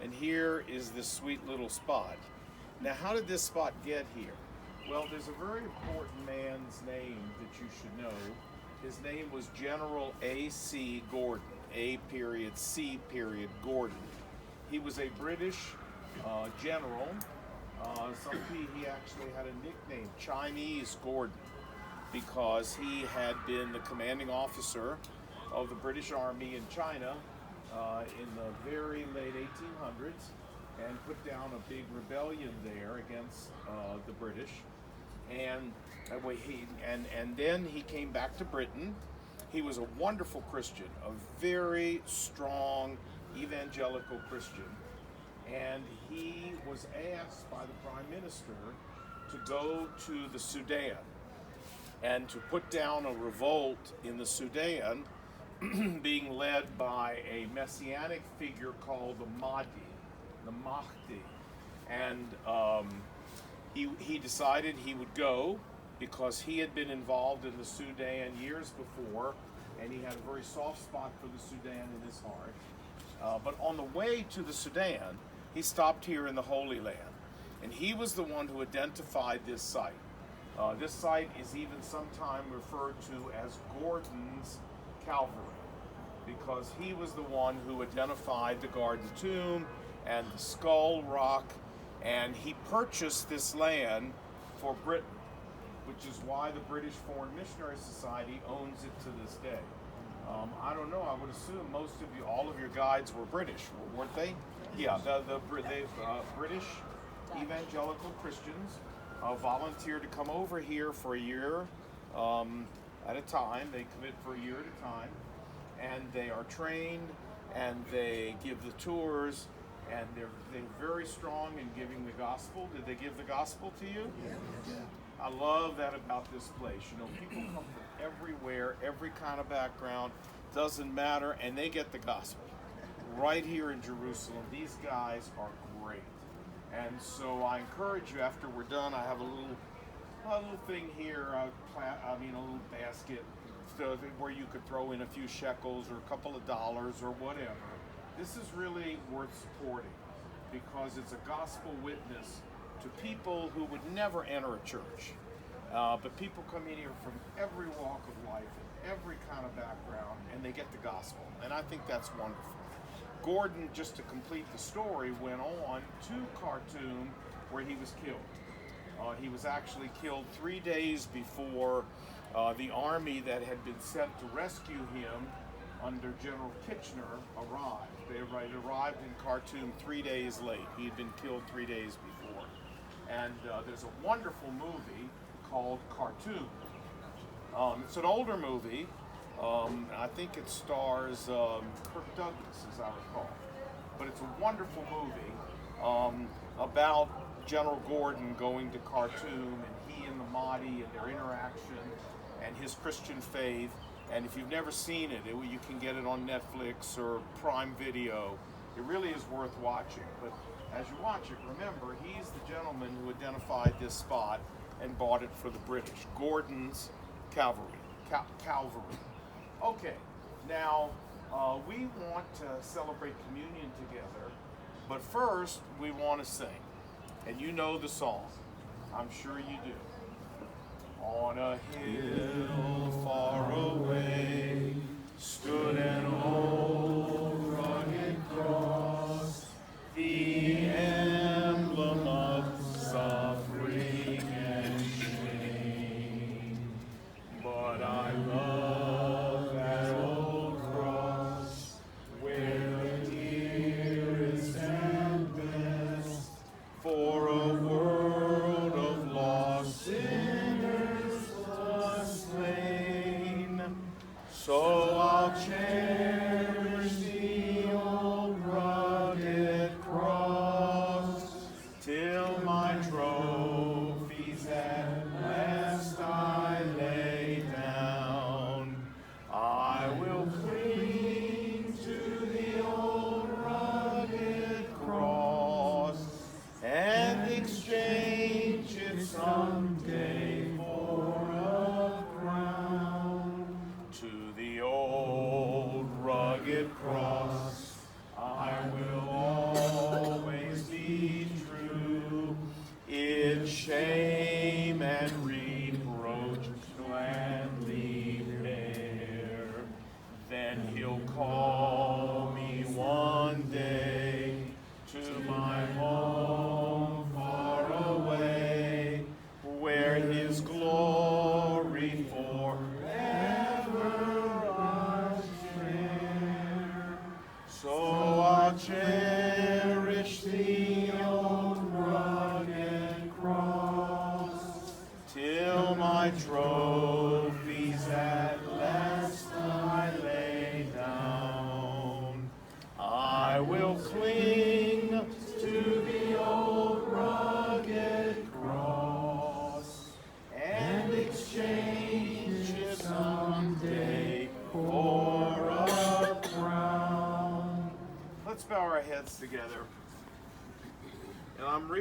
And here is this sweet little spot. Now, how did this spot get here? Well, there's a very important man's name that you should know. His name was General A.C. Gordon, A period C period Gordon. He was a British general. He actually had a nickname, Chinese Gordon, because he had been the commanding officer of the British Army in China in the very late 1800s, and put down a big rebellion there against the British. And then he came back to Britain. He was a wonderful Christian, a very strong evangelical Christian. And he was asked by the Prime Minister to go to the Sudan and to put down a revolt in the Sudan being led by a messianic figure called the Mahdi. And he decided he would go because he had been involved in the Sudan years before, and he had a very soft spot for the Sudan in his heart. But on the way to the Sudan, he stopped here in the Holy Land, and he was the one who identified this site. This site is even sometimes referred to as Gordon's Calvary, because he was the one who identified the Garden Tomb and the Skull Rock, and he purchased this land for Britain, which is why the British Foreign Missionary Society owns it to this day. I don't know, I would assume most of you, all of your guides were British, weren't they? Yeah, the British evangelical Christians volunteer to come over here for a year at a time. They commit for a year at a time, and they are trained, and they give the tours, and they're very strong in giving the gospel. Did they give the gospel to you? Yeah. I love that about this place. You know, people come from everywhere, every kind of background, doesn't matter, and they get the gospel right here in Jerusalem. These guys are great. And so I encourage you, after we're done, I have a little thing here, a little basket where you could throw in a few shekels or a couple of dollars or whatever. This is really worth supporting because it's a gospel witness to people who would never enter a church. But people come in here from every walk of life, and every kind of background, and they get the gospel. And I think that's wonderful. Gordon, just to complete the story, went on to Khartoum where he was killed. He was actually killed 3 days before the army that had been sent to rescue him under General Kitchener arrived. They arrived in Khartoum 3 days late. He had been killed 3 days before. And there's a wonderful movie called Khartoum. It's an older movie. I think it stars Kirk Douglas, as I recall. But it's a wonderful movie about General Gordon going to Khartoum, and he and the Mahdi and their interaction and his Christian faith. And if you've never seen it, you can get it on Netflix or Prime Video. It really is worth watching. But as you watch it, remember, he's the gentleman who identified this spot and bought it for the British. Gordon's Calvary. Calvary. Okay, now we want to celebrate communion together, but first we want to sing. And you know the song. I'm sure you do. On a hill far away stood an old rugged cross, the emblem of suffering and shame. But I love that old cross where the dearest and best for a world of lost sinners was slain. So I'll cherish touch the old rugged cross, till my trophies at last I lay down. I will cling to the old rugged cross and exchange it someday for a crown. Let's bow our heads together. And I'm